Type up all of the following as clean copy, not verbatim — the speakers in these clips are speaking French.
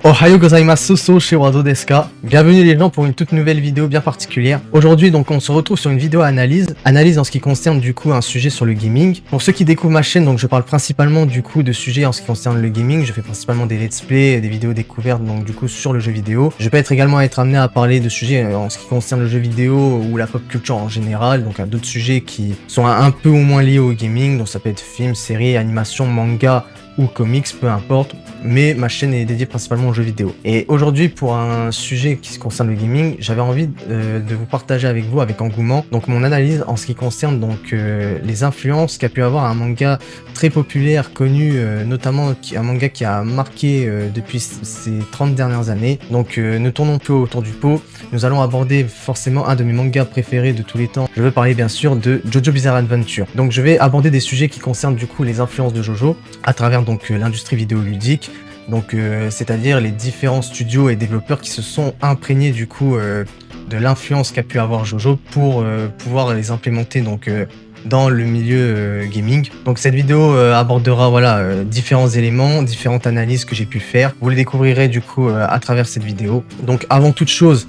Ohayo gozaimasu, so Shiwado desu ka. Bienvenue les gens pour une toute nouvelle vidéo bien particulière. Aujourd'hui donc on se retrouve sur une vidéo analyse en ce qui concerne du coup un sujet sur le gaming. Pour ceux qui découvrent ma chaîne, donc je parle principalement du coup de sujets en ce qui concerne le gaming. Je fais principalement des let's play, des vidéos découvertes donc du coup sur le jeu vidéo. Je peux également être amené à parler de sujets en ce qui concerne le jeu vidéo ou la pop culture en général, donc à d'autres sujets qui sont un peu ou moins liés au gaming. Donc ça peut être films, séries, animations, manga ou comics, peu importe, mais ma chaîne est dédiée principalement aux jeux vidéo. Et aujourd'hui, pour un sujet qui se concerne le gaming, j'avais envie de vous partager avec vous, avec engouement, donc mon analyse en ce qui concerne donc les influences qu'a pu avoir un manga très populaire, connu, notamment un manga qui a marqué depuis ces 30 dernières années. Donc ne tournons plus autour du pot, nous allons aborder forcément un de mes mangas préférés de tous les temps. Je veux parler bien sûr de JoJo Bizarre Adventure. Donc je vais aborder des sujets qui concernent du coup les influences de JoJo à travers donc l'industrie vidéoludique, donc c'est-à-dire les différents studios et développeurs qui se sont imprégnés du coup de l'influence qu'a pu avoir JoJo pour pouvoir les implémenter donc dans le milieu gaming. Donc cette vidéo abordera voilà différents éléments, différentes analyses que j'ai pu faire. Vous les découvrirez du coup à travers cette vidéo. Donc avant toute chose,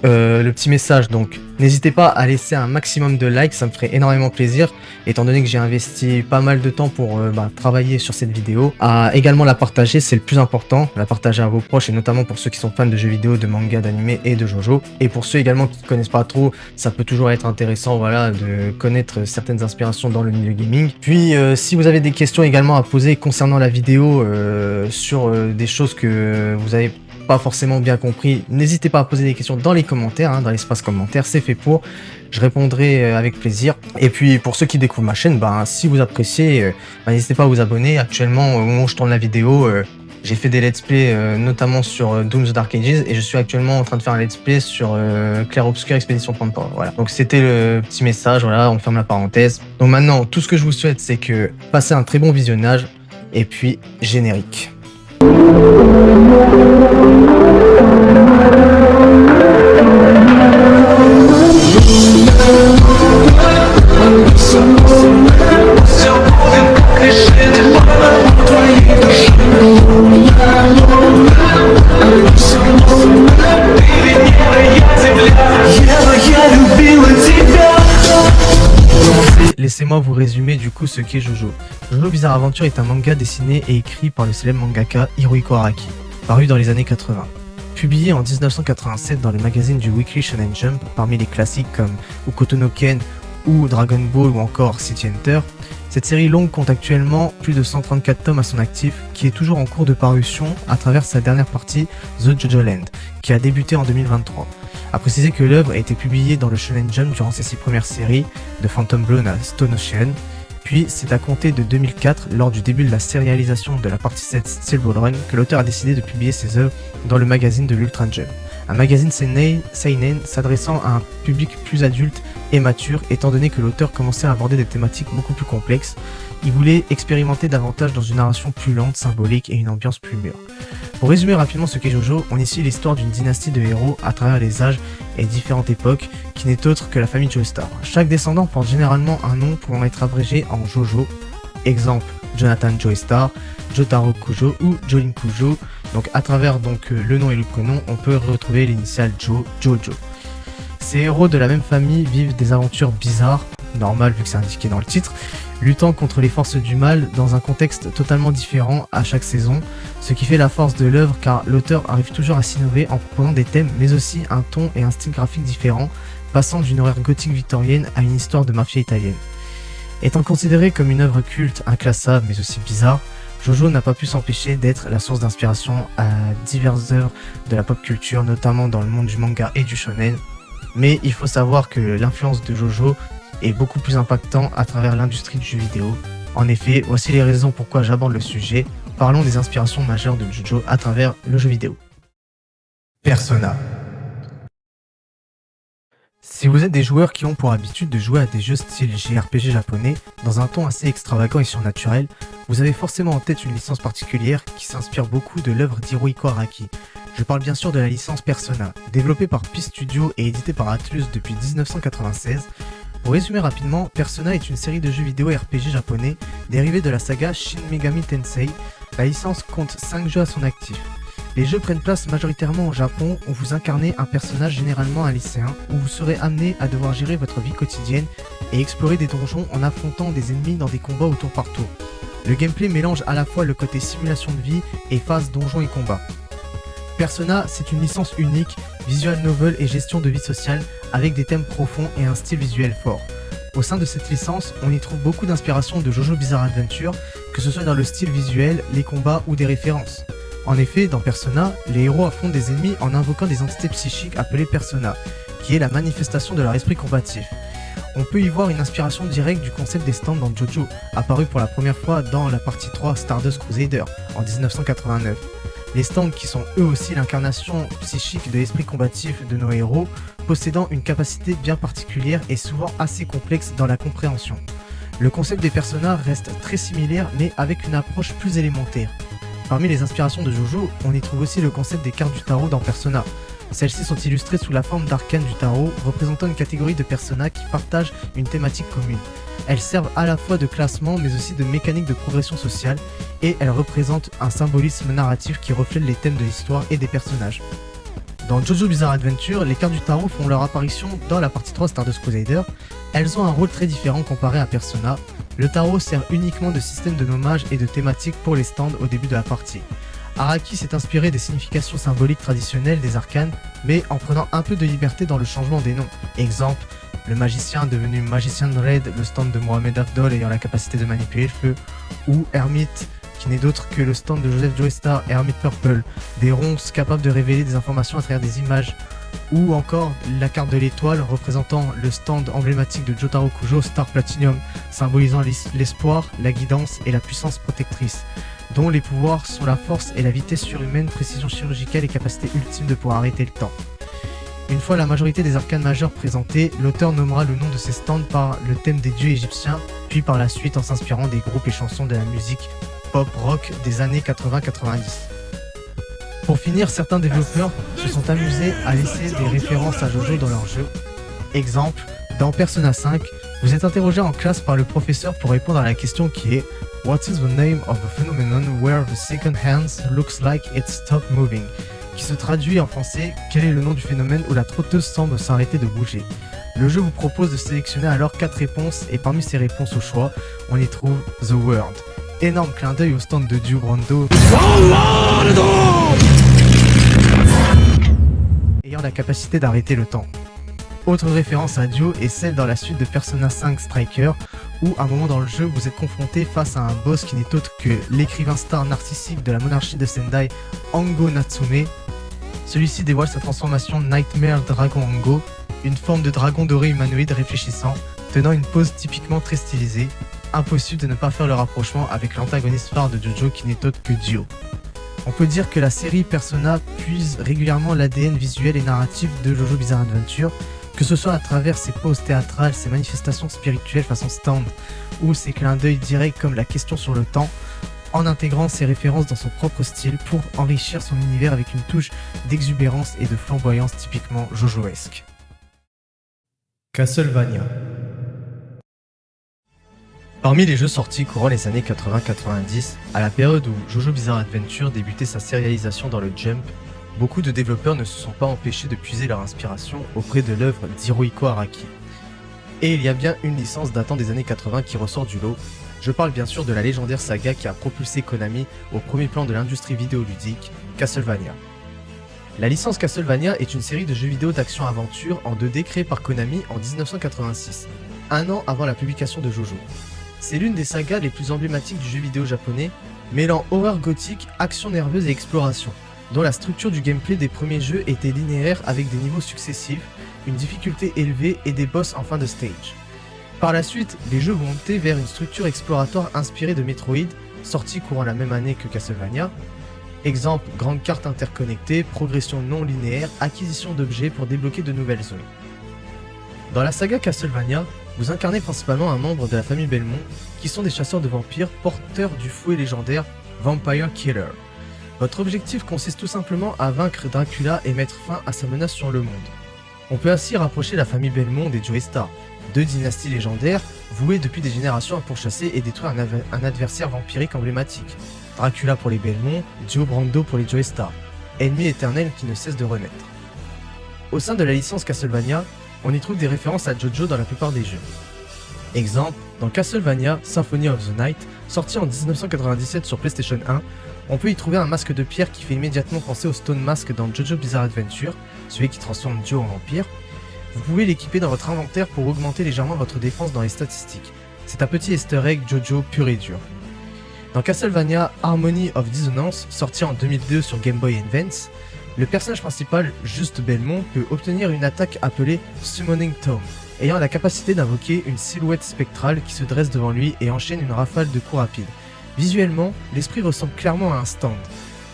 le petit message, donc n'hésitez pas à laisser un maximum de likes, ça me ferait énormément plaisir étant donné que j'ai investi pas mal de temps pour travailler sur cette vidéo. À également la partager, c'est le plus important, la partager à vos proches et notamment pour ceux qui sont fans de jeux vidéo, de manga, d'anime et de JoJo. Et pour ceux également qui ne connaissent pas trop, ça peut toujours être intéressant voilà de connaître certaines inspirations dans le milieu gaming. Puis si vous avez des questions également à poser concernant la vidéo sur des choses que vous avez pas forcément bien compris, n'hésitez pas à poser des questions dans les commentaires, dans l'espace commentaire, c'est fait pour, je répondrai avec plaisir. Et puis pour ceux qui découvrent ma chaîne, si vous appréciez, n'hésitez pas à vous abonner. Actuellement, au moment où je tourne la vidéo, j'ai fait des let's play notamment sur Doom the Dark Ages et je suis actuellement en train de faire un let's play sur Clair Obscur Expédition Panther. Voilà. Donc c'était le petit message, voilà, on ferme la parenthèse. Donc maintenant, tout ce que je vous souhaite, c'est que passez un très bon visionnage et puis générique. Laissez-moi vous résumer du coup ce qu'est JoJo. JoJo Bizarre Adventure est un manga dessiné et écrit par le célèbre mangaka Hirohiko Araki, paru dans les années 80. Publié en 1987 dans le magazine du Weekly Shonen Jump, parmi les classiques comme Hokuto no Ken ou Dragon Ball ou encore City Hunter, cette série longue compte actuellement plus de 134 tomes à son actif, qui est toujours en cours de parution à travers sa dernière partie, The JoJo Land, qui a débuté en 2023. A préciser que l'œuvre a été publiée dans le Shonen Jump durant ses 6 premières séries, de Phantom Blown à Stone Ocean, puis c'est à compter de 2004, lors du début de la sérialisation de la partie 7 Silver Run, que l'auteur a décidé de publier ses œuvres dans le magazine de l'Ultra Jump, un magazine seinen s'adressant à un public plus adulte et mature, étant donné que l'auteur commençait à aborder des thématiques beaucoup plus complexes. Il voulait expérimenter davantage dans une narration plus lente, symbolique et une ambiance plus mûre. Pour résumer rapidement ce qu'est JoJo, on initie l'histoire d'une dynastie de héros à travers les âges et différentes époques, qui n'est autre que la famille Joestar. Chaque descendant porte généralement un nom pouvant être abrégé en Jojo, exemple Jonathan Joestar, Jotaro Kujo ou Jolin Kujo. Donc à travers le nom et le prénom, on peut retrouver l'initiale Jojo. Ces héros de la même famille vivent des aventures bizarres, normal vu que c'est indiqué dans le titre, luttant contre les forces du mal dans un contexte totalement différent à chaque saison, ce qui fait la force de l'œuvre car l'auteur arrive toujours à s'innover en proposant des thèmes mais aussi un ton et un style graphique différents, passant d'une horreur gothique victorienne à une histoire de mafia italienne. Étant considéré comme une œuvre culte, inclassable mais aussi bizarre, JoJo n'a pas pu s'empêcher d'être la source d'inspiration à diverses œuvres de la pop culture, notamment dans le monde du manga et du shonen. Mais il faut savoir que l'influence de JoJo est beaucoup plus impactant à travers l'industrie du jeu vidéo. En effet, voici les raisons pourquoi j'aborde le sujet. Parlons des inspirations majeures de JoJo à travers le jeu vidéo. Persona. Si vous êtes des joueurs qui ont pour habitude de jouer à des jeux style JRPG japonais, dans un ton assez extravagant et surnaturel, vous avez forcément en tête une licence particulière qui s'inspire beaucoup de l'œuvre d'Hirohiko Araki. Je parle bien sûr de la licence Persona, développée par Peace Studio et éditée par Atlus depuis 1996. Pour résumer rapidement, Persona est une série de jeux vidéo RPG japonais dérivée de la saga Shin Megami Tensei. La licence compte 5 jeux à son actif. Les jeux prennent place majoritairement au Japon où vous incarnez un personnage généralement un lycéen, où vous serez amené à devoir gérer votre vie quotidienne et explorer des donjons en affrontant des ennemis dans des combats au tour par tour. Le gameplay mélange à la fois le côté simulation de vie et phase donjons et combats. Persona, c'est une licence unique, visual novel et gestion de vie sociale, avec des thèmes profonds et un style visuel fort. Au sein de cette licence, on y trouve beaucoup d'inspiration de JoJo Bizarre Adventure, que ce soit dans le style visuel, les combats ou des références. En effet, dans Persona, les héros affrontent des ennemis en invoquant des entités psychiques appelées Persona, qui est la manifestation de leur esprit combatif. On peut y voir une inspiration directe du concept des stands dans JoJo, apparu pour la première fois dans la partie 3 Stardust Crusader en 1989. Les stands qui sont eux aussi l'incarnation psychique de l'esprit combatif de nos héros, possédant une capacité bien particulière et souvent assez complexe dans la compréhension. Le concept des personnages reste très similaire mais avec une approche plus élémentaire. Parmi les inspirations de JoJo, on y trouve aussi le concept des cartes du tarot dans Persona. Celles-ci sont illustrées sous la forme d'arcanes du tarot, représentant une catégorie de personnages qui partagent une thématique commune. Elles servent à la fois de classement mais aussi de mécanique de progression sociale et elles représentent un symbolisme narratif qui reflète les thèmes de l'histoire et des personnages. Dans JoJo Bizarre Adventure, les cartes du tarot font leur apparition dans la partie 3 Stardust Crusader. Elles ont un rôle très différent comparé à Persona. Le tarot sert uniquement de système de nommage et de thématique pour les stands au début de la partie. Araki s'est inspiré des significations symboliques traditionnelles des arcanes, mais en prenant un peu de liberté dans le changement des noms. Exemple, le magicien devenu Magician Red, le stand de Mohamed Afdol ayant la capacité de manipuler le feu, ou Hermite, qui n'est d'autre que le stand de Joseph Joestar, Hermite Purple, des ronces capables de révéler des informations à travers des images, ou encore la carte de l'étoile représentant le stand emblématique de Jotaro Kujo, Star Platinum, symbolisant l'espoir, la guidance et la puissance protectrice, dont les pouvoirs sont la force et la vitesse surhumaine, précision chirurgicale et capacité ultime de pouvoir arrêter le temps. Une fois la majorité des arcanes majeures présentées, l'auteur nommera le nom de ces stands par le thème des dieux égyptiens, puis par la suite en s'inspirant des groupes et chansons de la musique pop-rock des années 80-90. Pour finir, certains développeurs se sont amusés à laisser des références à JoJo dans leur jeu. Exemple, dans Persona 5, vous êtes interrogé en classe par le professeur pour répondre à la question qui est What is the name of a phenomenon where the second hand looks like it stopped moving? Qui se traduit en français, quel est le nom du phénomène où la trotteuse semble s'arrêter de bouger? Le jeu vous propose de sélectionner alors 4 réponses et parmi ces réponses au choix, on y trouve The World. Énorme clin d'œil au stand de Dio Brando ayant la capacité d'arrêter le temps. Autre référence à Dio est celle dans la suite de Persona 5 Striker où à un moment dans le jeu vous êtes confronté face à un boss qui n'est autre que l'écrivain star narcissique de la monarchie de Sendai, Ango Natsume. Celui-ci dévoile sa transformation Nightmare Dragon Ango, une forme de dragon doré humanoïde réfléchissant, tenant une pose typiquement très stylisée. Impossible de ne pas faire le rapprochement avec l'antagoniste phare de JoJo qui n'est autre que Dio. On peut dire que la série Persona puise régulièrement l'ADN visuel et narratif de JoJo Bizarre Adventure, que ce soit à travers ses poses théâtrales, ses manifestations spirituelles façon stand, ou ses clins d'œil directs comme la question sur le temps, en intégrant ses références dans son propre style pour enrichir son univers avec une touche d'exubérance et de flamboyance typiquement JoJoesque. Castlevania. Parmi les jeux sortis courant les années 80-90, à la période où JoJo Bizarre Adventure débutait sa sérialisation dans le Jump, beaucoup de développeurs ne se sont pas empêchés de puiser leur inspiration auprès de l'œuvre d'Hirohiko Araki. Et il y a bien une licence datant des années 80 qui ressort du lot. Je parle bien sûr de la légendaire saga qui a propulsé Konami au premier plan de l'industrie vidéoludique, Castlevania. La licence Castlevania est une série de jeux vidéo d'action-aventure en 2D créée par Konami en 1986, un an avant la publication de JoJo. C'est l'une des sagas les plus emblématiques du jeu vidéo japonais, mêlant horreur gothique, action nerveuse et exploration, dont la structure du gameplay des premiers jeux était linéaire avec des niveaux successifs, une difficulté élevée et des boss en fin de stage. Par la suite, les jeux vont monter vers une structure exploratoire inspirée de Metroid, sorti courant la même année que Castlevania. Exemple, grande carte interconnectée, progression non linéaire, acquisition d'objets pour débloquer de nouvelles zones. Dans la saga Castlevania, vous incarnez principalement un membre de la famille Belmont, qui sont des chasseurs de vampires porteurs du fouet légendaire Vampire Killer. Votre objectif consiste tout simplement à vaincre Dracula et mettre fin à sa menace sur le monde. On peut ainsi rapprocher la famille Belmont des Joestar, deux dynasties légendaires vouées depuis des générations à pourchasser et détruire un adversaire vampirique emblématique. Dracula pour les Belmont, Dio Brando pour les Joestar. ennemi éternel qui ne cesse de renaître. Au sein de la licence Castlevania, on y trouve des références à JoJo dans la plupart des jeux. Exemple, dans Castlevania Symphony of the Night, sorti en 1997 sur PlayStation 1, on peut y trouver un masque de pierre qui fait immédiatement penser au Stone Mask dans JoJo Bizarre Adventure, celui qui transforme Dio en vampire. Vous pouvez l'équiper dans votre inventaire pour augmenter légèrement votre défense dans les statistiques. C'est un petit easter egg JoJo pur et dur. Dans Castlevania Harmony of Dissonance, sorti en 2002 sur Game Boy Advance, le personnage principal, Juste Belmont, peut obtenir une attaque appelée Summoning Tome, ayant la capacité d'invoquer une silhouette spectrale qui se dresse devant lui et enchaîne une rafale de coups rapides. Visuellement, l'esprit ressemble clairement à un stand.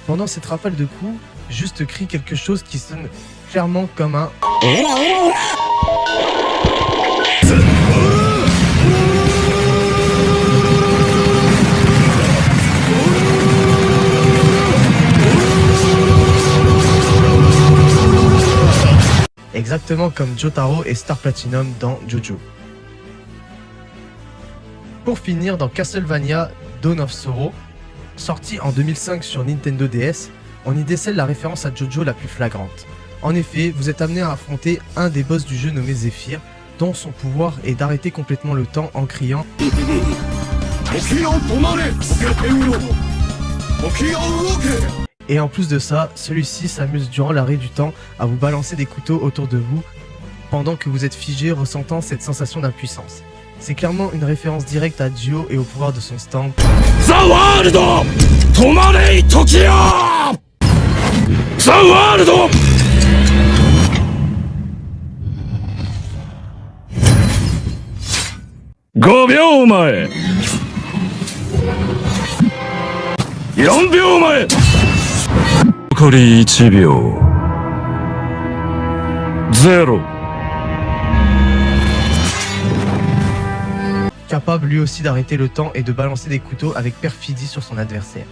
Pendant cette rafale de coups, Juste crie quelque chose qui sonne clairement comme un exactement comme Jotaro et Star Platinum dans JoJo. Pour finir, dans Castlevania Dawn of Sorrow, sorti en 2005 sur Nintendo DS, on y décèle la référence à JoJo la plus flagrante. En effet, vous êtes amené à affronter un des boss du jeu nommé Zephyr, dont son pouvoir est d'arrêter complètement le temps en criant et en plus de ça, celui-ci s'amuse durant l'arrêt du temps à vous balancer des couteaux autour de vous pendant que vous êtes figé ressentant cette sensation d'impuissance. C'est clairement une référence directe à Dio et au pouvoir de son stand. The World! Tomare Tokia! The World! Capable lui aussi d'arrêter le temps et de balancer des couteaux avec perfidie sur son adversaire.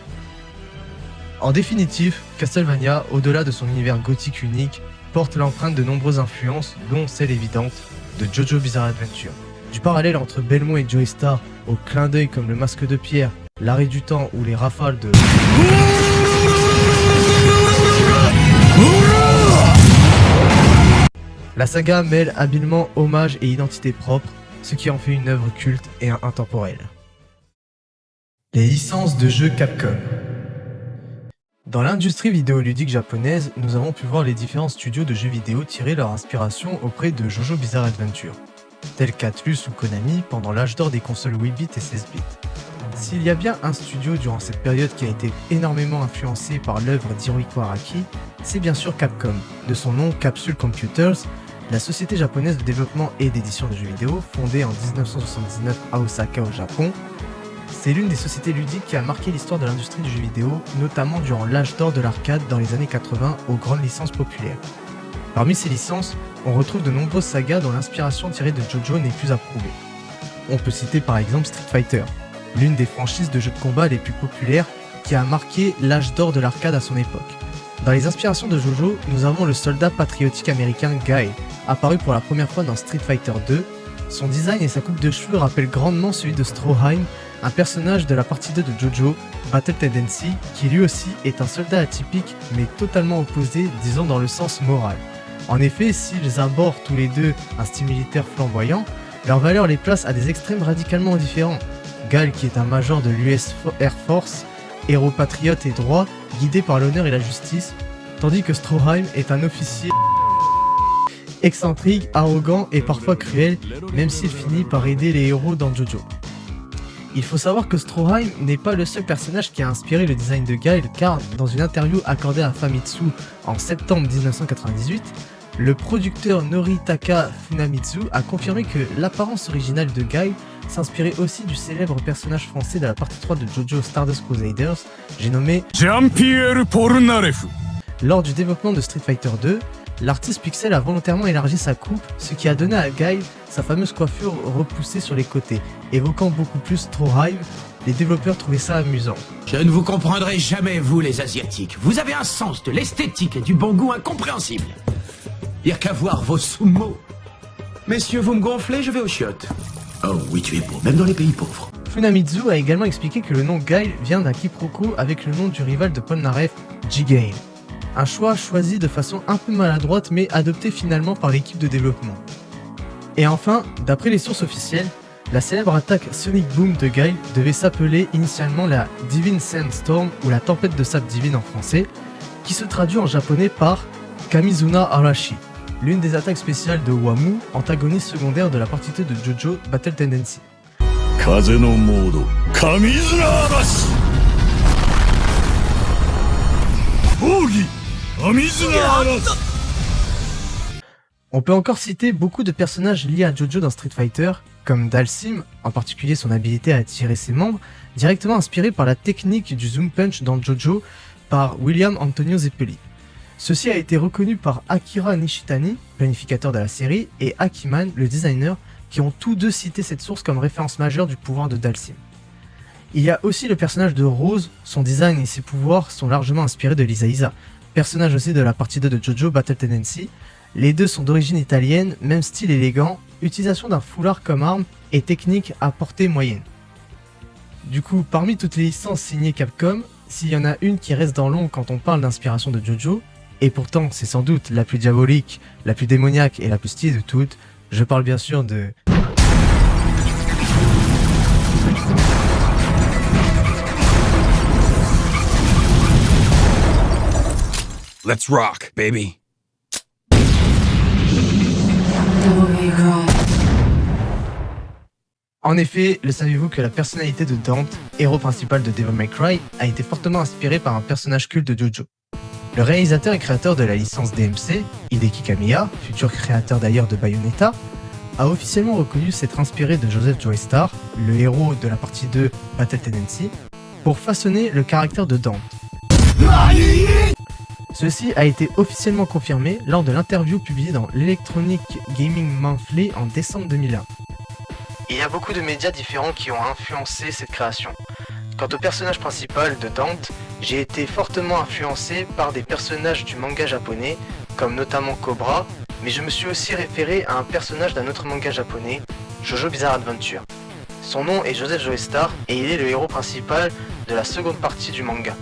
En définitive, Castlevania, au-delà de son univers gothique unique, porte l'empreinte de nombreuses influences, dont celle évidente de JoJo Bizarre Adventure. Du parallèle entre Belmont et Joestar, au clin d'œil comme le masque de pierre, l'arrêt du temps ou les rafales de... La saga mêle habilement hommage et identité propre, ce qui en fait une œuvre culte et intemporelle. Les licences de jeux Capcom. Dans l'industrie vidéoludique japonaise, nous avons pu voir les différents studios de jeux vidéo tirer leur inspiration auprès de JoJo Bizarre Adventure, tels qu'Atlus ou Konami pendant l'âge d'or des consoles 8 bits et 16 bits. S'il y a bien un studio durant cette période qui a été énormément influencé par l'œuvre d'Hirohiko Araki, c'est bien sûr Capcom, de son nom Capsule Computers, la société japonaise de développement et d'édition de jeux vidéo, fondée en 1979 à Osaka au Japon. C'est l'une des sociétés ludiques qui a marqué l'histoire de l'industrie du jeu vidéo, notamment durant l'âge d'or de l'arcade dans les années 80 aux grandes licences populaires. Parmi ces licences, on retrouve de nombreuses sagas dont l'inspiration tirée de JoJo n'est plus approuvée. On peut citer par exemple Street Fighter, l'une des franchises de jeux de combat les plus populaires qui a marqué l'âge d'or de l'arcade à son époque. Dans les inspirations de JoJo, nous avons le soldat patriotique américain Guile, apparu pour la première fois dans Street Fighter 2. Son design et sa coupe de cheveux rappellent grandement celui de Stroheim, un personnage de la partie 2 de JoJo, Battle Tendency, qui lui aussi est un soldat atypique mais totalement opposé, disons dans le sens moral. En effet, s'ils abordent tous les deux un style militaire flamboyant, leur valeur les place à des extrêmes radicalement différents. Guile qui est un major de l'US Air Force, héros patriote et droit, guidé par l'honneur et la justice, tandis que Stroheim est un officier excentrique, arrogant et parfois cruel, même s'il finit par aider les héros dans JoJo. Il faut savoir que Stroheim n'est pas le seul personnage qui a inspiré le design de Guile, car dans une interview accordée à Famitsu en septembre 1998, le producteur Noritaka Funamitsu a confirmé que l'apparence originale de Guile s'inspirait aussi du célèbre personnage français de la partie 3 de JoJo Stardust Crusaders, j'ai nommé Jean-Pierre Polnareff. Lors du développement de Street Fighter 2, l'artiste Pixel a volontairement élargi sa coupe, ce qui a donné à Guile sa fameuse coiffure repoussée sur les côtés, évoquant beaucoup plus Stroheim. Les développeurs trouvaient ça amusant. Je ne vous comprendrai jamais, vous les Asiatiques. Vous avez un sens de l'esthétique et du bon goût incompréhensible. Pire qu'à voir vos sous-mots. Messieurs, vous me gonflez, je vais aux chiottes. Oh oui, tu es beau, même dans les pays pauvres. Funamitsu a également expliqué que le nom Guile vient d'un quiproquo avec le nom du rival de Polnareff, G-Gale. Un choix choisi de façon un peu maladroite mais adopté finalement par l'équipe de développement. Et enfin, d'après les sources officielles, la célèbre attaque Sonic Boom de Guile devait s'appeler initialement la Divine Sandstorm ou la tempête de sable divine en français, qui se traduit en japonais par Kamizuna Arashi, l'une des attaques spéciales de Wamu, antagoniste secondaire de la partie 2 de JoJo Battle Tendency. Kaze no modo, Kamizuna Arashi. Bogi, Kamizuna Arashi. On peut encore citer beaucoup de personnages liés à JoJo dans Street Fighter, comme Dhalsim, en particulier son habilité à tirer ses membres, directement inspiré par la technique du Zoom Punch dans JoJo par William Antonio Zeppeli. Ceci a été reconnu par Akira Nishitani, planificateur de la série, et Akiman, le designer, qui ont tous deux cité cette source comme référence majeure du pouvoir de Dhalsim. Il y a aussi le personnage de Rose, son design et ses pouvoirs sont largement inspirés de Lisa Isa, personnage aussi de la partie 2 de JoJo Battle Tendency. Les deux sont d'origine italienne, même style élégant, utilisation d'un foulard comme arme et technique à portée moyenne. Du coup, parmi toutes les licences signées Capcom, s'il y en a une qui reste dans l'ombre quand on parle d'inspiration de JoJo, et pourtant c'est sans doute la plus diabolique, la plus démoniaque et la plus stylée de toutes, je parle bien sûr de... Let's rock, baby. En effet, le saviez-vous que la personnalité de Dante, héros principal de Devil May Cry, a été fortement inspirée par un personnage culte de JoJo. Le réalisateur et créateur de la licence DMC, Hideki Kamiya, futur créateur d'ailleurs de Bayonetta, a officiellement reconnu s'être inspiré de Joseph Joestar, le héros de la partie 2 Battle Tendency, pour façonner le caractère de Dante. Ceci a été officiellement confirmé lors de l'interview publiée dans l'Electronic Gaming Monthly en décembre 2001. Il y a beaucoup de médias différents qui ont influencé cette création. Quant au personnage principal de Dante, j'ai été fortement influencé par des personnages du manga japonais, comme notamment Cobra, mais je me suis aussi référé à un personnage d'un autre manga japonais, JoJo Bizarre Adventure. Son nom est Joseph Joestar et il est le héros principal de la seconde partie du manga.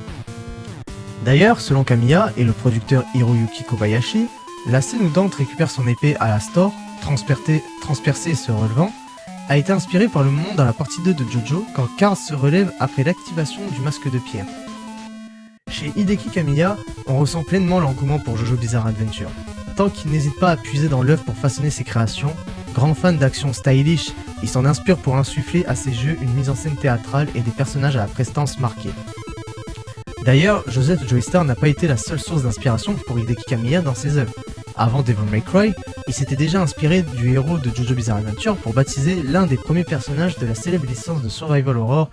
D'ailleurs, selon Kamiya et le producteur Hiroyuki Kobayashi, la scène où Dante récupère son épée à la store, transpercée et se relevant, a été inspirée par le moment dans la partie 2 de JoJo quand Carl se relève après l'activation du masque de pierre. Chez Hideki Kamiya, on ressent pleinement l'engouement pour JoJo Bizarre Adventure. Tant qu'il n'hésite pas à puiser dans l'œuvre pour façonner ses créations, grand fan d'action stylish, il s'en inspire pour insuffler à ses jeux une mise en scène théâtrale et des personnages à la prestance marquée. D'ailleurs, Joseph Joestar n'a pas été la seule source d'inspiration pour Hideki Kamiya dans ses œuvres. Avant Devil May Cry, il s'était déjà inspiré du héros de JoJo Bizarre Adventure pour baptiser l'un des premiers personnages de la célèbre licence de Survival Horror,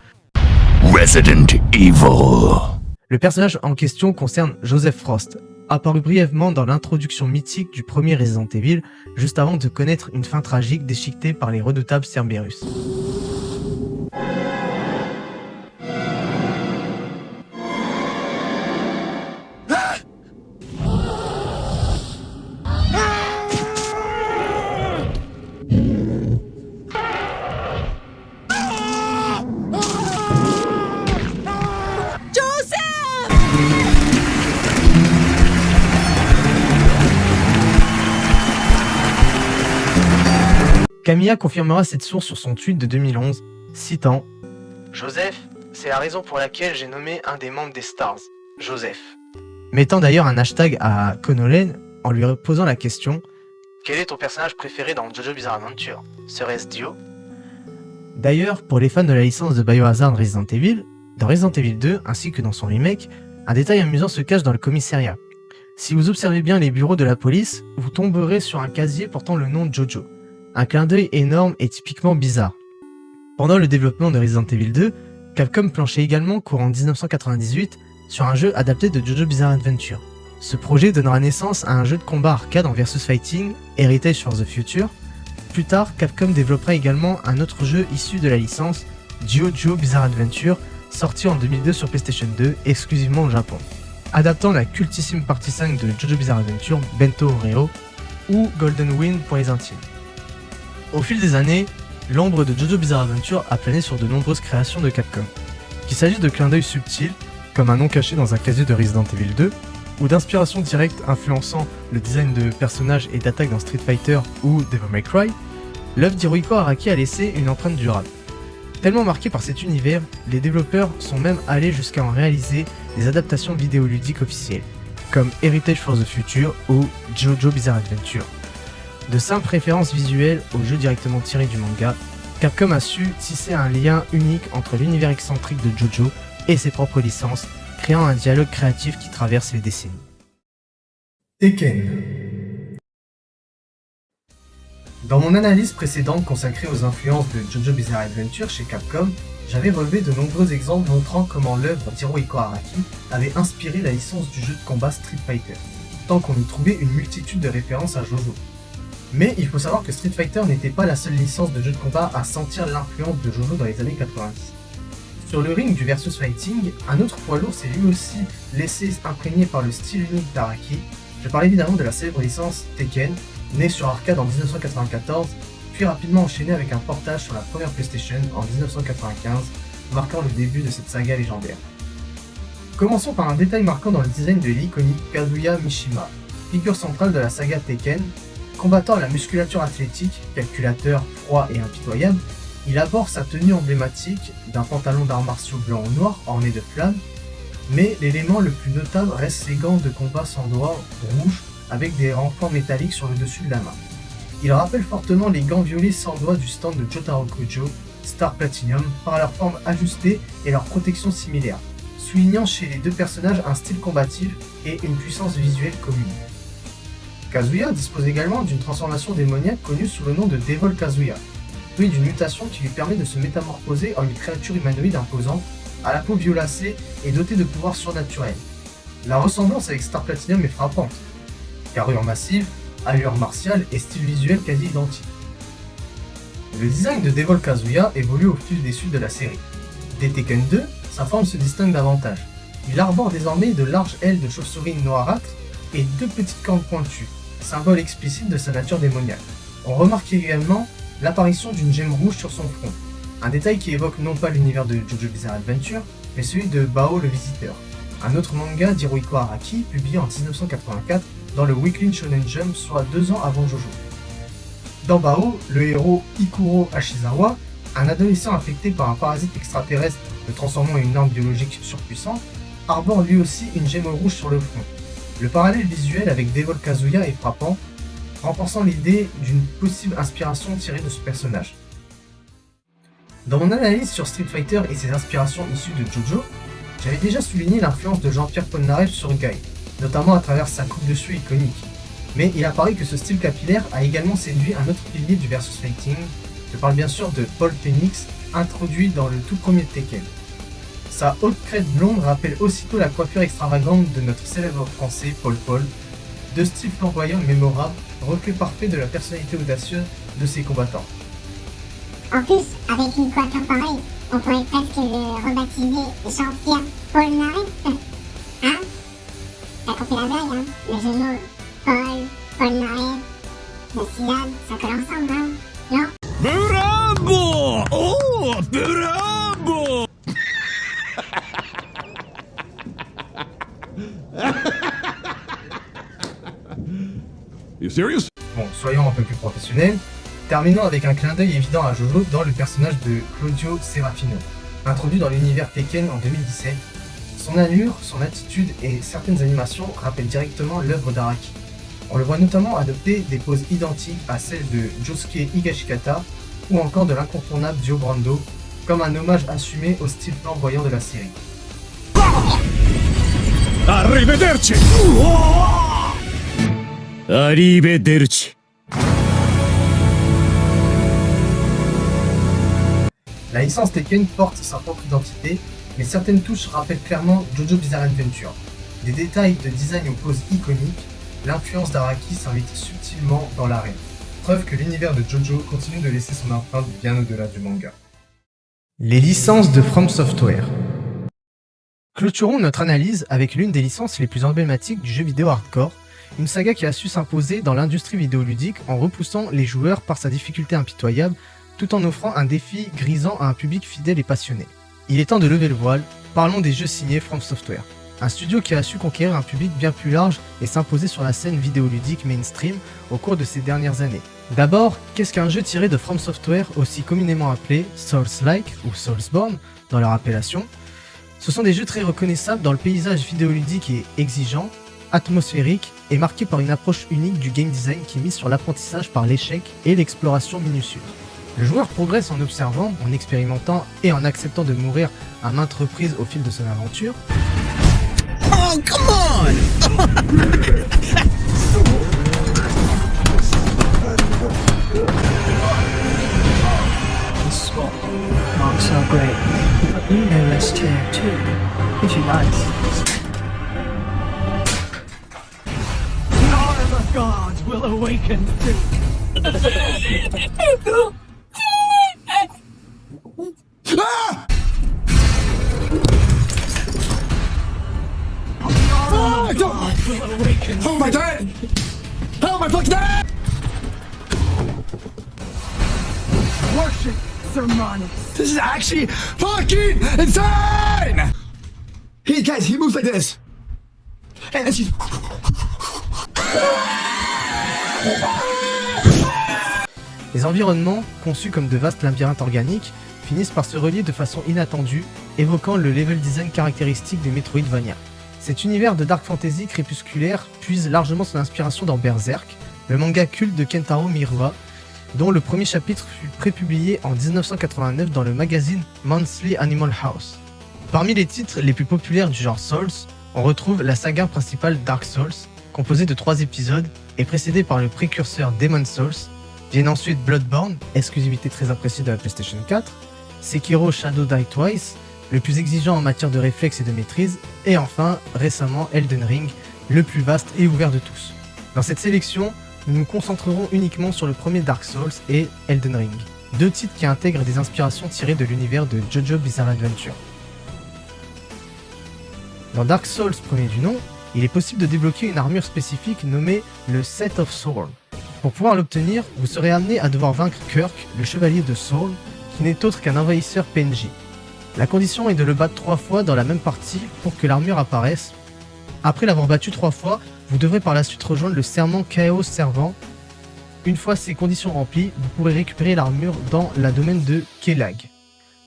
Resident Evil. Le personnage en question concerne Joseph Frost, apparu brièvement dans l'introduction mythique du premier Resident Evil, juste avant de connaître une fin tragique déchiquetée par les redoutables Cerberus. Kamiya confirmera cette source sur son tweet de 2011, citant « Joseph, c'est la raison pour laquelle j'ai nommé un des membres des Stars, Joseph. » Mettant d'ailleurs un hashtag à Konolen en lui posant la question « Quel est ton personnage préféré dans JoJo Bizarre Adventure? Serait-ce Dio ?» D'ailleurs, pour les fans de la licence de Biohazard Resident Evil, dans Resident Evil 2 ainsi que dans son remake, un détail amusant se cache dans le commissariat. Si vous observez bien les bureaux de la police, vous tomberez sur un casier portant le nom de Jojo. Un clin d'œil énorme et typiquement bizarre. Pendant le développement de Resident Evil 2, Capcom planchait également courant 1998 sur un jeu adapté de JoJo Bizarre Adventure. Ce projet donnera naissance à un jeu de combat arcade en versus fighting, Heritage for the Future. Plus tard, Capcom développera également un autre jeu issu de la licence, JoJo Bizarre Adventure, sorti en 2002 sur PlayStation 2, exclusivement au Japon, adaptant la cultissime partie 5 de JoJo Bizarre Adventure, Bento Oreo, ou Golden Wind pour les intimes. Au fil des années, l'ombre de JoJo Bizarre Adventure a plané sur de nombreuses créations de Capcom. Qu'il s'agisse de clins d'œil subtils, comme un nom caché dans un casier de Resident Evil 2, ou d'inspiration directe influençant le design de personnages et d'attaques dans Street Fighter ou Devil May Cry, l'œuvre d'Hirohiko Araki a laissé une empreinte durable. Tellement marquée par cet univers, les développeurs sont même allés jusqu'à en réaliser des adaptations vidéoludiques officielles, comme Heritage for the Future ou JoJo Bizarre Adventure. De simples références visuelles aux jeux directement tirés du manga, Capcom a su tisser un lien unique entre l'univers excentrique de JoJo et ses propres licences, créant un dialogue créatif qui traverse les décennies. Tekken. Dans mon analyse précédente consacrée aux influences de JoJo Bizarre Adventure chez Capcom, j'avais relevé de nombreux exemples montrant comment l'œuvre d'Hirohiko Araki avait inspiré la licence du jeu de combat Street Fighter, tant qu'on y trouvait une multitude de références à JoJo. Mais il faut savoir que Street Fighter n'était pas la seule licence de jeu de combat à sentir l'influence de JoJo dans les années 90. Sur le ring du versus fighting, un autre poids lourd s'est lui aussi laissé imprégner par le style unique d'Araki. Je parle évidemment de la célèbre licence Tekken, née sur arcade en 1994, puis rapidement enchaînée avec un portage sur la première PlayStation en 1995, marquant le début de cette saga légendaire. Commençons par un détail marquant dans le design de l'iconique Kazuya Mishima, figure centrale de la saga Tekken. Combattant à la musculature athlétique, calculateur, froid et impitoyable, il aborde sa tenue emblématique d'un pantalon d'arts martiaux blanc ou noir orné de flammes, mais l'élément le plus notable reste ses gants de combat sans doigts rouges avec des renforts métalliques sur le dessus de la main. Il rappelle fortement les gants violets sans doigts du stand de Jotaro Kujo, Star Platinum, par leur forme ajustée et leur protection similaire, soulignant chez les deux personnages un style combatif et une puissance visuelle commune. Kazuya dispose également d'une transformation démoniaque connue sous le nom de Devil Kazuya, puis d'une mutation qui lui permet de se métamorphoser en une créature humanoïde imposante, à la peau violacée et dotée de pouvoirs surnaturels. La ressemblance avec Star Platinum est frappante. Carrure massive, allure martiale et style visuel quasi identique. Le design de Devil Kazuya évolue au fil des suites de la série. Dès Tekken 2, sa forme se distingue davantage. Il arbore désormais de larges ailes de chauve-souris noirâtres et deux petites cornes pointues, symbole explicite de sa nature démoniaque. On remarque également l'apparition d'une gemme rouge sur son front, un détail qui évoque non pas l'univers de JoJo Bizarre Adventure, mais celui de Bao le Visiteur, un autre manga d'Hirohiko Araki publié en 1984 dans le Weekly Shonen Jump, soit 2 ans avant JoJo. Dans Bao, le héros Ikuro Ashizawa, un adolescent infecté par un parasite extraterrestre le transformant en une arme biologique surpuissante, arbore lui aussi une gemme rouge sur le front. Le parallèle visuel avec Devil Kazuya est frappant, renforçant l'idée d'une possible inspiration tirée de ce personnage. Dans mon analyse sur Street Fighter et ses inspirations issues de JoJo, j'avais déjà souligné l'influence de Jean-Pierre Polnareff sur Guy, notamment à travers sa coupe de cheveux iconique. Mais il apparaît que ce style capillaire a également séduit un autre pilier du versus fighting, je parle bien sûr de Paul Phoenix, introduit dans le tout premier Tekken. Sa haute crête blonde rappelle aussitôt la coiffure extravagante de notre célèbre français Paul Paul, de style flamboyant et mémorable, reflet parfait de la personnalité audacieuse de ses combattants. En plus, avec une coiffure pareille, on pourrait presque le rebaptiser Jean-Pierre Polnareff. Hein? T'as compris la blague, hein? Le jeu de mots Paul, Polnareff, les syllabes, ça colle ensemble, hein? Non? Bravo! Oh, bravo! You serious? Bon, soyons un peu plus professionnels. Terminons avec un clin d'œil évident à JoJo dans le personnage de Claudio Serafino, introduit dans l'univers Tekken en 2017. Son allure, son attitude et certaines animations rappellent directement l'œuvre d'Araki. On le voit notamment adopter des poses identiques à celles de Josuke Higashikata ou encore de l'incontournable Dio Brando, comme un hommage assumé au style flamboyant de la série. Arrivederci! Arrivederci! La licence Tekken porte sa propre identité, mais certaines touches rappellent clairement JoJo Bizarre Adventure. Des détails de design aux poses iconiques, l'influence d'Araki s'invite subtilement dans l'arène. Preuve que l'univers de JoJo continue de laisser son empreinte bien au-delà du manga. Les licences de From Software. Clôturons notre analyse avec l'une des licences les plus emblématiques du jeu vidéo hardcore, une saga qui a su s'imposer dans l'industrie vidéoludique en repoussant les joueurs par sa difficulté impitoyable, tout en offrant un défi grisant à un public fidèle et passionné. Il est temps de lever le voile, parlons des jeux signés From Software. Un studio qui a su conquérir un public bien plus large et s'imposer sur la scène vidéoludique mainstream au cours de ces dernières années. D'abord, qu'est-ce qu'un jeu tiré de From Software, aussi communément appelé Souls-like ou Soulsborne dans leur appellation? Ce sont des jeux très reconnaissables dans le paysage vidéoludique et exigeant, atmosphérique et marqué par une approche unique du game design qui mise sur l'apprentissage par l'échec et l'exploration minutieuse. Le joueur progresse en observant, en expérimentant et en acceptant de mourir à maintes reprises au fil de son aventure. Oh, come on! The spot marks our grave, but you know us here too, if you like. The gods will awaken. How am I dead? How am I fucking dead? Worship Sermanis. This is actually fucking insane! Guys, he moves like this. And then she's... Les environnements, conçus comme de vastes labyrinthes organiques, finissent par se relier de façon inattendue, évoquant le level design caractéristique des Metroidvania. Cet univers de dark fantasy crépusculaire puise largement son inspiration dans Berserk, le manga culte de Kentaro Miura, dont le premier chapitre fut prépublié en 1989 dans le magazine Monthly Animal House. Parmi les titres les plus populaires du genre Souls, on retrouve la saga principale Dark Souls, composée de 3 épisodes et précédée par le précurseur Demon's Souls. Viennent ensuite Bloodborne, exclusivité très appréciée de la PlayStation 4, Sekiro Shadow Die Twice, le plus exigeant en matière de réflexe et de maîtrise, et enfin, récemment, Elden Ring, le plus vaste et ouvert de tous. Dans cette sélection, nous nous concentrerons uniquement sur le premier Dark Souls et Elden Ring, 2 titres qui intègrent des inspirations tirées de l'univers de JoJo Bizarre Adventure. Dans Dark Souls premier du nom, il est possible de débloquer une armure spécifique nommée le Set of Soul. Pour pouvoir l'obtenir, vous serez amené à devoir vaincre Kirk, le chevalier de Soul, qui n'est autre qu'un envahisseur PNJ. La condition est de le battre 3 fois dans la même partie pour que l'armure apparaisse. Après l'avoir battu 3 fois, vous devrez par la suite rejoindre le serment Chaos Servant. Une fois ces conditions remplies, vous pourrez récupérer l'armure dans la domaine de Kelag.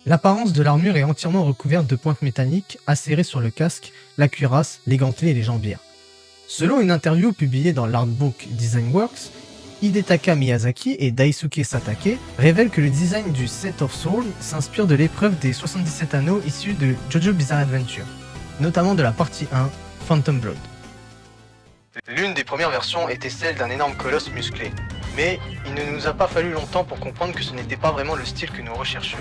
L'apparence de l'armure est entièrement recouverte de pointes métalliques acérées sur le casque, la cuirasse, les gantelets et les jambières. Selon une interview publiée dans l'artbook Designworks, Hidetaka Miyazaki et Daisuke Satake révèlent que le design du Set of Soul s'inspire de l'épreuve des 77 anneaux issus de JoJo Bizarre Adventure, notamment de la partie 1, Phantom Blood. L'une des premières versions était celle d'un énorme colosse musclé, mais il ne nous a pas fallu longtemps pour comprendre que ce n'était pas vraiment le style que nous recherchions.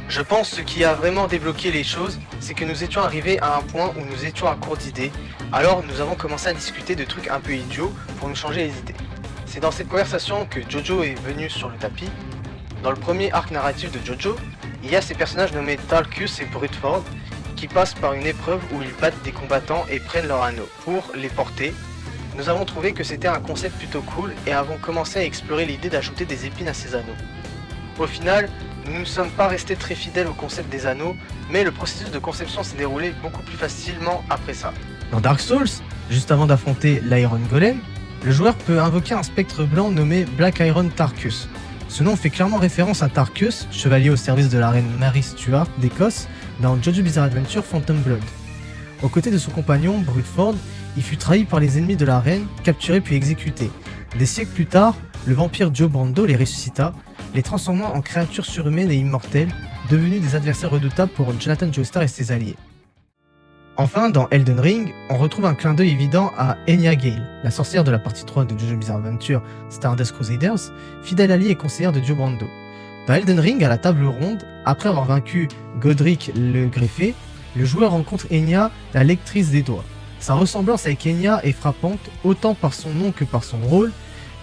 Je pense que ce qui a vraiment débloqué les choses, c'est que nous étions arrivés à un point où nous étions à court d'idées, alors nous avons commencé à discuter de trucs un peu idiots pour nous changer les idées. C'est dans cette conversation que Jojo est venu sur le tapis. Dans le premier arc narratif de Jojo, il y a ces personnages nommés Tarkus et Bruteford qui passent par une épreuve où ils battent des combattants et prennent leurs anneaux pour les porter. Nous avons trouvé que c'était un concept plutôt cool et avons commencé à explorer l'idée d'ajouter des épines à ces anneaux. Au final, nous ne sommes pas restés très fidèles au concept des anneaux, mais le processus de conception s'est déroulé beaucoup plus facilement après ça. Dans Dark Souls, juste avant d'affronter l'Iron Golem, le joueur peut invoquer un spectre blanc nommé Black Iron Tarkus. Ce nom fait clairement référence à Tarkus, chevalier au service de la reine Mary Stuart d'Écosse dans JoJo Bizarre Adventure Phantom Blood. Aux côtés de son compagnon, Bruteford, il fut trahi par les ennemis de la reine, capturé puis exécuté. Des siècles plus tard, le vampire Joe Brando les ressuscita, les transformant en créatures surhumaines et immortelles, devenus des adversaires redoutables pour Jonathan Joestar et ses alliés. Enfin, dans Elden Ring, on retrouve un clin d'œil évident à Enya Gale, la sorcière de la partie 3 de JoJo Bizarre Adventure Stardust Crusaders, fidèle alliée et conseillère de Joe Brando. Dans Elden Ring, à la table ronde, après avoir vaincu Godric le greffé, le joueur rencontre Enya, la lectrice des doigts. Sa ressemblance avec Enya est frappante, autant par son nom que par son rôle,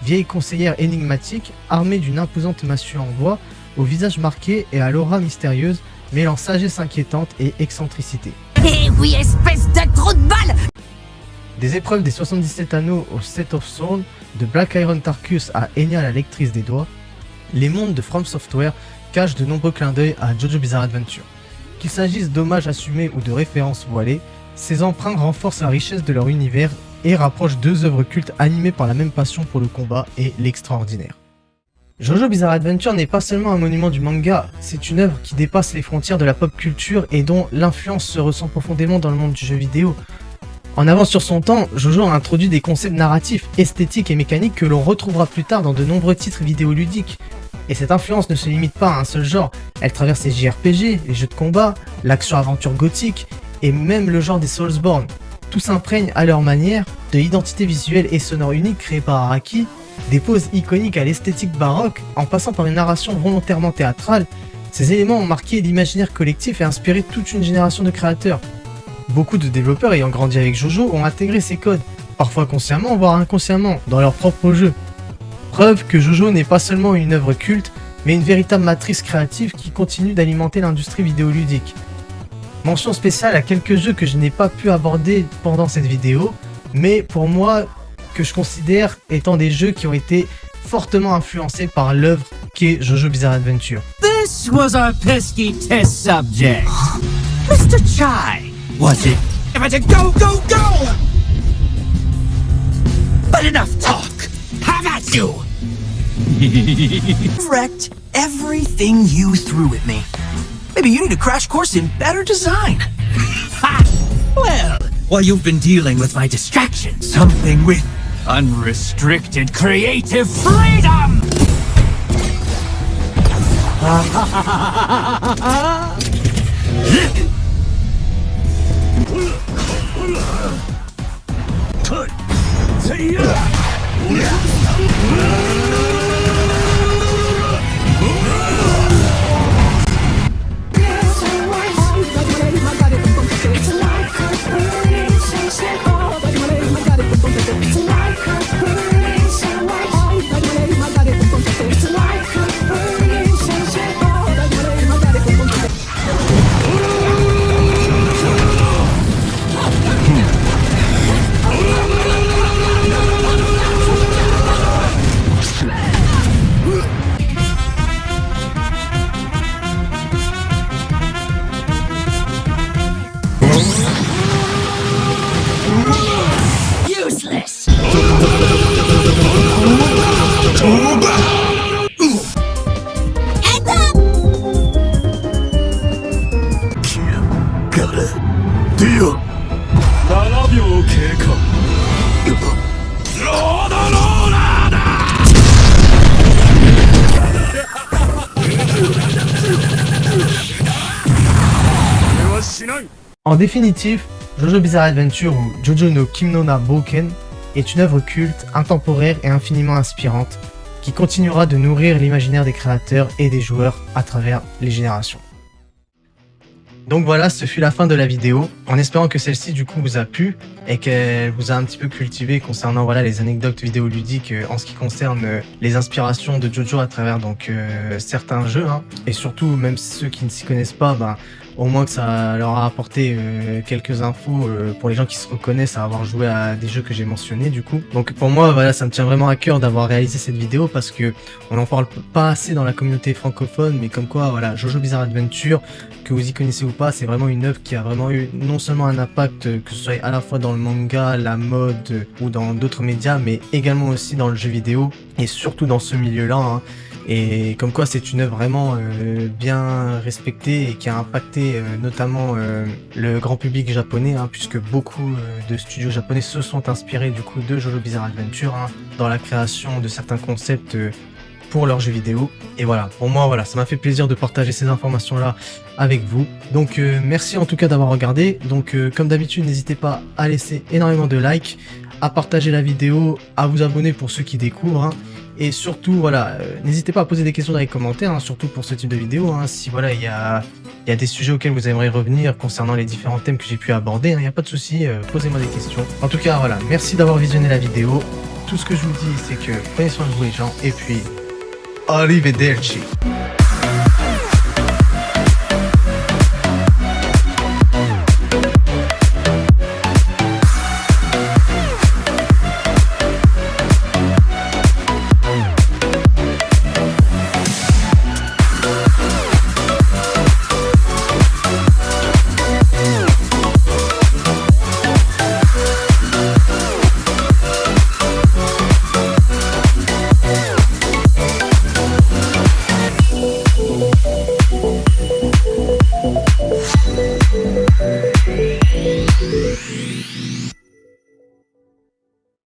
vieille conseillère énigmatique, armée d'une imposante massue en bois, au visage marqué et à l'aura mystérieuse, mêlant sagesse inquiétante et excentricité. Eh oui, espèce d'accro de balle! Des épreuves des 77 anneaux au Set of Soul, de Black Iron Tarkus à Enya la lectrice des doigts, les mondes de From Software cachent de nombreux clins d'œil à JoJo Bizarre Adventure. Qu'il s'agisse d'hommages assumés ou de références voilées, Ces emprunts renforcent la richesse de leur univers et rapprochent deux œuvres cultes animées par la même passion pour le combat et l'extraordinaire. JoJo Bizarre Adventure n'est pas seulement un monument du manga, c'est une œuvre qui dépasse les frontières de la pop culture et dont l'influence se ressent profondément dans le monde du jeu vidéo. En avance sur son temps, JoJo a introduit des concepts narratifs, esthétiques et mécaniques que l'on retrouvera plus tard dans de nombreux titres vidéoludiques. Et cette influence ne se limite pas à un seul genre, elle traverse les JRPG, les jeux de combat, l'action-aventure gothique et même le genre des Soulsborne. Tous s'imprègnent à leur manière de l'identité visuelle et sonore unique créée par Araki, des poses iconiques à l'esthétique baroque, en passant par une narration volontairement théâtrale. Ces éléments ont marqué l'imaginaire collectif et inspiré toute une génération de créateurs. Beaucoup de développeurs ayant grandi avec JoJo ont intégré ces codes, parfois consciemment voire inconsciemment, dans leurs propres jeux. Preuve que JoJo n'est pas seulement une œuvre culte, mais une véritable matrice créative qui continue d'alimenter l'industrie vidéoludique. Mention spéciale à quelques jeux que je n'ai pas pu aborder pendant cette vidéo, mais pour moi, que je considère étant des jeux qui ont été fortement influencés par l'œuvre qu'est JoJo Bizarre Adventure. This was our pesky test subject. Mr. Chai, was it? If I said go, go, go! But enough talk. Have at you! Wrecked everything you threw at me. Maybe you need a crash course in better design. Ha! Well, while you've been dealing with my distractions, something with unrestricted creative freedom! Useless! En définitive, JoJo Bizarre Adventure ou JoJo no Kimno na Bouken est une œuvre culte, intemporaire et infiniment inspirante qui continuera de nourrir l'imaginaire des créateurs et des joueurs à travers les générations. Donc voilà, ce fut la fin de la vidéo, en espérant que celle-ci du coup vous a plu et qu'elle vous a un petit peu cultivé concernant voilà les anecdotes vidéoludiques en ce qui concerne les inspirations de JoJo à travers donc certains jeux et surtout même ceux qui ne s'y connaissent pas, au moins que ça leur a apporté quelques infos pour les gens qui se reconnaissent à avoir joué à des jeux que j'ai mentionnés du coup. Donc pour moi voilà, ça me tient vraiment à cœur d'avoir réalisé cette vidéo parce que on n'en parle pas assez dans la communauté francophone, mais comme quoi voilà, JoJo Bizarre Adventure, que vous y connaissez ou pas, c'est vraiment une œuvre qui a vraiment eu non seulement un impact que ce soit à la fois dans le manga, la mode ou dans d'autres médias, mais également aussi dans le jeu vidéo et surtout dans ce milieu-là. Et comme quoi c'est une œuvre vraiment bien respectée et qui a impacté notamment le grand public japonais, puisque beaucoup de studios japonais se sont inspirés du coup de JoJo Bizarre Adventure dans la création de certains concepts pour leurs jeux vidéo. Et voilà, pour moi voilà, ça m'a fait plaisir de partager ces informations là avec vous. Donc merci en tout cas d'avoir regardé. Donc comme d'habitude, n'hésitez pas à laisser énormément de likes, à partager la vidéo, à vous abonner pour ceux qui découvrent. Et surtout, voilà, n'hésitez pas à poser des questions dans les commentaires, surtout pour ce type de vidéo. Si voilà, il y a des sujets auxquels vous aimeriez revenir concernant les différents thèmes que j'ai pu aborder, il n'y a pas de souci, posez-moi des questions. En tout cas, voilà, merci d'avoir visionné la vidéo. Tout ce que je vous dis, c'est que prenez soin de vous les gens, et puis, arrivederci.